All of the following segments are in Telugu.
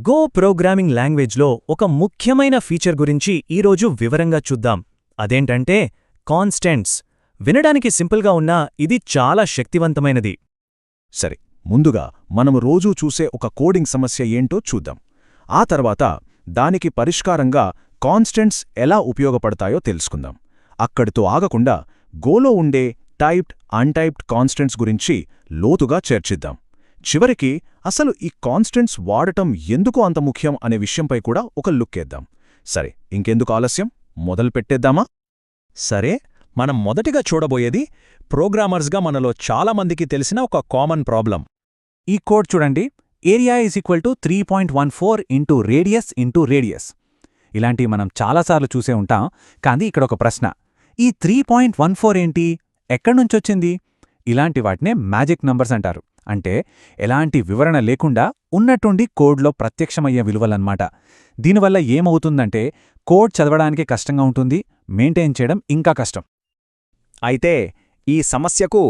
గో ప్రోగ్రామింగ్ లాంగ్వేజ్లో ఒక ముఖ్యమైన ఫీచర్ గురించి ఈరోజు వివరంగా చూద్దాం. అదేంటంటే కాన్స్టెంట్స్. వినడానికి సింపుల్గా ఉన్నా ఇది చాలా శక్తివంతమైనది. సరే, ముందుగా మనము రోజూ చూసే ఒక కోడింగ్ సమస్య ఏంటో చూద్దాం. ఆ తర్వాత దానికి పరిష్కారంగా కాన్స్టెంట్స్ ఎలా ఉపయోగపడతాయో తెలుసుకుందాం. అక్కడితో ఆగకుండా గోలో ఉండే టైప్డ్, అన్టైప్డ్ కాన్స్టెంట్స్ గురించి లోతుగా చర్చిద్దాం. చివరికి అసలు ఈ కాన్స్టెంట్స్ వాడటం ఎందుకు అంత ముఖ్యం అనే విషయంపై కూడా ఒక లుక్కేద్దాం. సరే, ఇంకెందుకు ఆలస్యం, మొదలుపెట్టేద్దామా? సరే, మనం మొదటిగా చూడబోయేది ప్రోగ్రామర్స్గా మనలో చాలామందికి తెలిసిన ఒక కామన్ ప్రాబ్లం. ఈ కోడ్ చూడండి. Area = 3.14 into radius. ఇలాంటివి మనం చాలాసార్లు చూసే ఉంటాం. కానీ ఇక్కడొక ప్రశ్న, ఈ 3.14 ఏంటి, ఎక్కడ్నుంచొచ్చింది? ఇలాంటి వాటినే మ్యాజిక్ నంబర్స్ అంటారు. అంటే ఎలాంటి వివరణ లేకుండా ఉన్నట్టుండి కోడ్లో ప్రత్యక్షమయ్యే విలువలన్నమాట. దీనివల్ల ఏమవుతుందంటే కోడ్ చదవడానికి కష్టంగా ఉంటుంది, మెయింటైన్ చేయడం ఇంకా కష్టం. అయితే ఈ సమస్యకు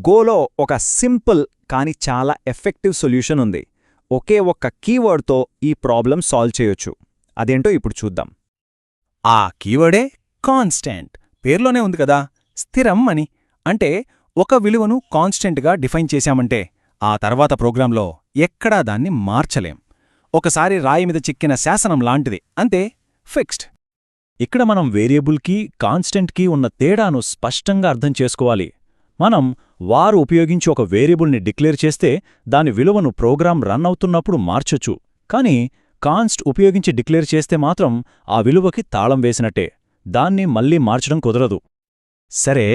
గోలో ఒక సింపుల్ కానీ చాలా ఎఫెక్టివ్ సొల్యూషన్ ఉంది. ఒకే ఒక్క కీవర్డ్తో ఈ ప్రాబ్లం సాల్వ్ చేయొచ్చు. అదేంటో ఇప్పుడు చూద్దాం. ఆ కీవర్డే కాన్స్టెంట్. పేర్లోనే ఉంది కదా, స్థిరం అని. అంటే ఒక విలువను కాన్స్టెంట్గా డిఫైన్ చేశామంటే ఆ తర్వాత ప్రోగ్రాంలో ఎక్కడా దాన్ని మార్చలేం. ఒకసారి రాయి మీద చిక్కిన శాసనం లాంటిది, అంతే, ఫిక్స్డ్. ఇక్కడ మనం వేరియబుల్కి, కాన్స్టెంట్కి ఉన్న తేడాను స్పష్టంగా అర్థం చేసుకోవాలి. మనం వారు ఉపయోగించి ఒక వేరియబుల్ని డిక్లేర్ చేస్తే దాని విలువను ప్రోగ్రాం రన్ అవుతున్నప్పుడు మార్చొచ్చు. కానీ కాన్స్ట్ ఉపయోగించి డిక్లేర్ చేస్తే మాత్రం ఆ విలువకి తాళం వేసినట్టే, దాన్ని మళ్ళీ మార్చడం కుదరదు. సరే,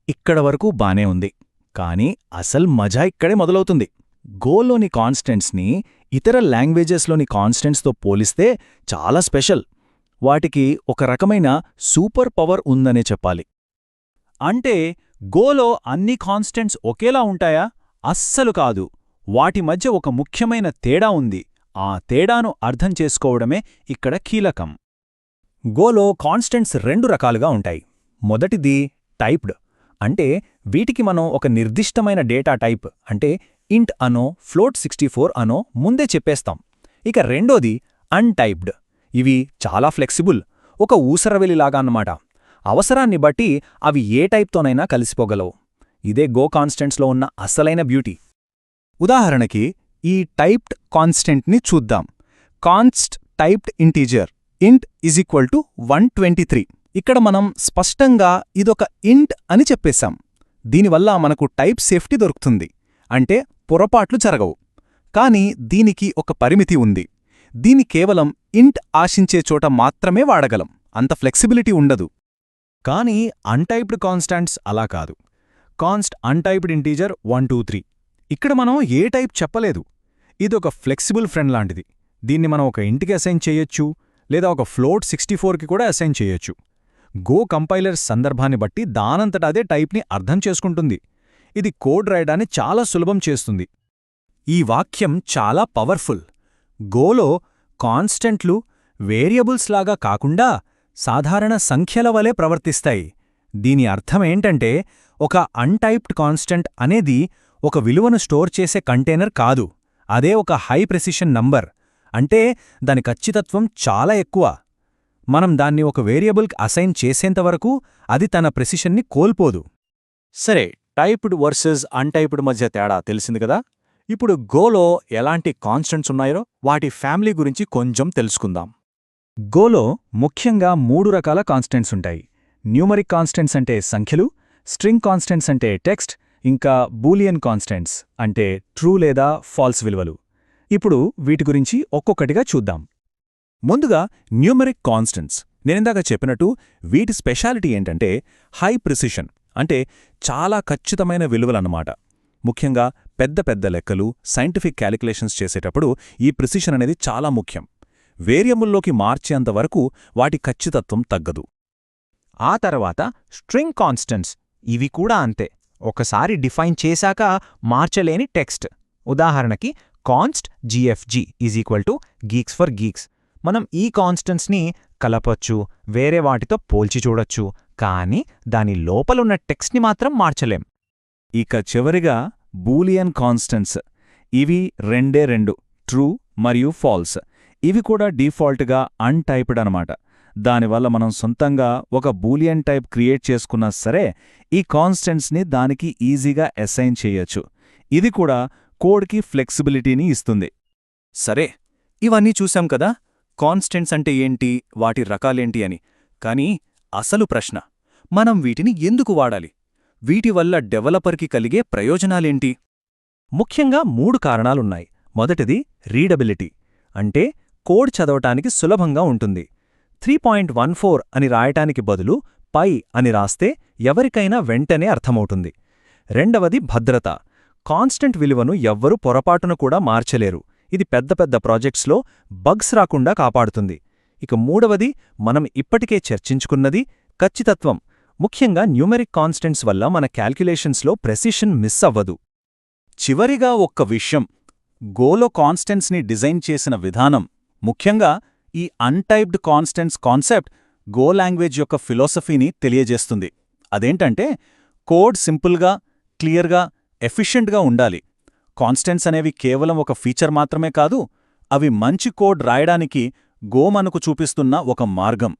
ఇక్కడ వరకు బానే ఉంది. కానీ అసల్ మజా ఇక్కడే మొదలవుతుంది. గోలోని కాన్స్టెంట్స్ని ఇతర లాంగ్వేజెస్లోని కాన్స్టెంట్స్తో పోలిస్తే చాలా స్పెషల్. వాటికి ఒక రకమైన సూపర్ పవర్ ఉందనే చెప్పాలి. అంటే గోలో అన్ని కాన్స్టెంట్స్ ఒకేలా ఉంటాయా? అస్సలు కాదు. వాటి మధ్య ఒక ముఖ్యమైన తేడా ఉంది. ఆ తేడాను అర్థం చేసుకోవడమే ఇక్కడ కీలకం. గోలో కాన్స్టెంట్స్ రెండు రకాలుగా ఉంటాయి. మొదటిది టైప్డ్. అంటే వీటికి మనం ఒక నిర్దిష్టమైన డేటా టైప్, అంటే ఇంట్ అనో ఫ్లోట్ 64 అనో ముందే చెప్పేస్తాం. ఇక రెండోది అన్టైప్డ్. ఇవి చాలా ఫ్లెక్సిబుల్, ఒక ఊసరవెలిలాగా అన్నమాట. అవసరాన్ని బట్టి అవి ఏ టైప్తోనైనా కలిసిపోగలవు. ఇదే గో కాన్స్టెంట్స్లో ఉన్న అసలైన బ్యూటీ. ఉదాహరణకి ఈ టైప్డ్ కాన్స్టెంట్ని చూద్దాం. Const typed integer int = 123. ఇక్కడ మనం స్పష్టంగా ఇదొక ఇంట్ అని చెప్పేశాం. దీనివల్ల మనకు టైప్ సేఫ్టీ దొరుకుతుంది, అంటే పొరపాట్లు జరగవు. కానీ దీనికి ఒక పరిమితి ఉంది. దీని కేవలం ఇంట్ ఆశించే చోట మాత్రమే వాడగలం, అంత ఫ్లెక్సిబిలిటీ ఉండదు. కానీ అన్టైప్డ్ కాన్స్టాంట్స్ అలా కాదు. Const untyped integer 123. ఇక్కడ మనం ఏ టైప్ చెప్పలేదు. ఇదొక ఫ్లెక్సిబుల్ ఫ్రెండ్ లాంటిది. దీన్ని మనం ఒక ఇంటికి అసైన్ చేయొచ్చు, లేదా ఒక ఫ్లోట్ 64కి కూడా అసైన్ చేయొచ్చు. గో కంపైలర్ సందర్భాన్ని బట్టి దానంతట అదే టైప్ని అర్థం చేసుకుంటుంది. ఇది కోడ్ రాయడాన్ని చాలా సులభం చేస్తుంది. ఈ వాక్యం చాలా పవర్ఫుల్. గోలో కాన్స్టెంట్లు వేరియబుల్స్ లాగా కాకుండా సాధారణ సంఖ్యల వలె ప్రవర్తిస్తాయి. దీని అర్థమేంటంటే ఒక అన్టైప్డ్ కాన్స్టెంట్ అనేది ఒక విలువను స్టోర్ చేసే కంటైనర్ కాదు, అదే ఒక హై ప్రెసిషన్ నంబర్. అంటే దాని ఖచ్చితత్వం చాలా ఎక్కువ. మనం దాన్ని ఒక వేరియబుల్కి అసైన్ చేసేంతవరకు అది తన ప్రెసిషన్ని కోల్పోదు. సరే, టైప్డ్ వర్సెస్ అన్టైప్డ్ మధ్య తేడా తెలిసింది కదా. ఇప్పుడు గోలో ఎలాంటి కాన్స్టెంట్స్ ఉన్నాయో వాటి ఫ్యామిలీ గురించి కొంచెం తెలుసుకుందాం. గోలో ముఖ్యంగా 3 రకాల కాన్స్టెంట్స్ ఉంటాయి. న్యూమరిక్ కాన్స్టెంట్స్ అంటే సంఖ్యలు, స్ట్రింగ్ కాన్స్టెంట్స్ అంటే టెక్స్ట్, ఇంకా బూలియన్ కాన్స్టెంట్స్ అంటే ట్రూ లేదా ఫాల్స్ విలువలు. ఇప్పుడు వీటి గురించి ఒక్కొక్కటిగా చూద్దాం. ముందుగా న్యూమరిక్ కాన్స్టెంట్స్. నేనిందాక చెప్పినట్టు వీటి స్పెషాలిటీ ఏంటంటే హై ప్రిసిషన్, అంటే చాలా ఖచ్చితమైన విలువలన్నమాట. ముఖ్యంగా పెద్ద పెద్ద లెక్కలు, సైంటిఫిక్ క్యాలిక్యులేషన్స్ చేసేటప్పుడు ఈ ప్రిసిషన్ అనేది చాలా ముఖ్యం. వేరియబుల్లోకి మార్చేంతవరకు వాటి ఖచ్చితత్వం తగ్గదు. ఆ తర్వాత స్ట్రింగ్ కాన్స్టెంట్స్. ఇవి కూడా అంతే, ఒకసారి డిఫైన్ చేశాక మార్చలేని టెక్స్ట్. ఉదాహరణకి const gfg = geeks for geeks. మనం ఈ కాన్స్టెంట్స్ని కలపొచ్చు, వేరే వాటితో పోల్చి చూడొచ్చు, కానీ దాని లోపలున్న టెక్స్ట్ని మాత్రం మార్చలేం. ఇక చివరిగా బూలియన్ కాన్స్టెంట్స్. ఇవి రెండే రెండు, ట్రూ మరియు ఫాల్స్. ఇవి కూడా డీఫాల్ట్గా అన్టైప్డ్ అనమాట. దానివల్ల మనం సొంతంగా ఒక బూలియన్ టైప్ క్రియేట్ చేసుకున్నా సరే ఈ కాన్స్టెంట్స్ని దానికి ఈజీగా అసైన్ చేయొచ్చు. ఇది కూడా కోడ్కి ఫ్లెక్సిబిలిటీని ఇస్తుంది. సరే, ఇవన్నీ చూశాం కదా, కాన్స్టెంట్స్ అంటే ఏంటి, వాటి రకాలేంటి అని. కానీ అసలు ప్రశ్న, మనం వీటిని ఎందుకు వాడాలి? వీటి వల్ల డెవలపర్కి కలిగే ప్రయోజనాలేంటి? ముఖ్యంగా 3 కారణాలున్నాయి. మొదటిది రీడబిలిటీ, అంటే కోడ్ చదవటానికి సులభంగా ఉంటుంది. 3.14 అని రాయటానికి బదులు పై అని రాస్తే ఎవరికైనా వెంటనే అర్థమవుతుంది. రెండవది భద్రత, కాన్స్టెంట్ విలువను ఎవ్వరూ పొరపాటున కూడా మార్చలేరు. ఇది పెద్ద పెద్ద ప్రాజెక్ట్స్లో బగ్స్ రాకుండా కాపాడుతుంది. ఇక మూడవది మనం ఇప్పటికే చర్చించుకున్నది ఖచ్చితత్వం. ముఖ్యంగా న్యూమెరిక్ కాన్స్టెంట్స్ వల్ల మన క్యాల్క్యులేషన్స్లో ప్రెసిషన్ మిస్ అవ్వదు. చివరిగా ఒక్క విషయం, గోలో కాన్స్టెంట్స్ని డిజైన్ చేసిన విధానం, ముఖ్యంగా ఈ అన్టైప్డ్ కాన్స్టెంట్స్ కాన్సెప్ట్ గో లాంగ్వేజ్ యొక్క ఫిలాసఫీని తెలియజేస్తుంది. అదేంటంటే కోడ్ సింపుల్గా, క్లియర్గా, ఎఫిషియెంట్గా ఉండాలి. కాన్స్టెంట్స్ అనేవి కేవలం ఒక ఫీచర్ మాత్రమే కాదు, అవి మంచి కోడ్ రాయడానికి గో మనకు చూపిస్తున్న ఒక మార్గం.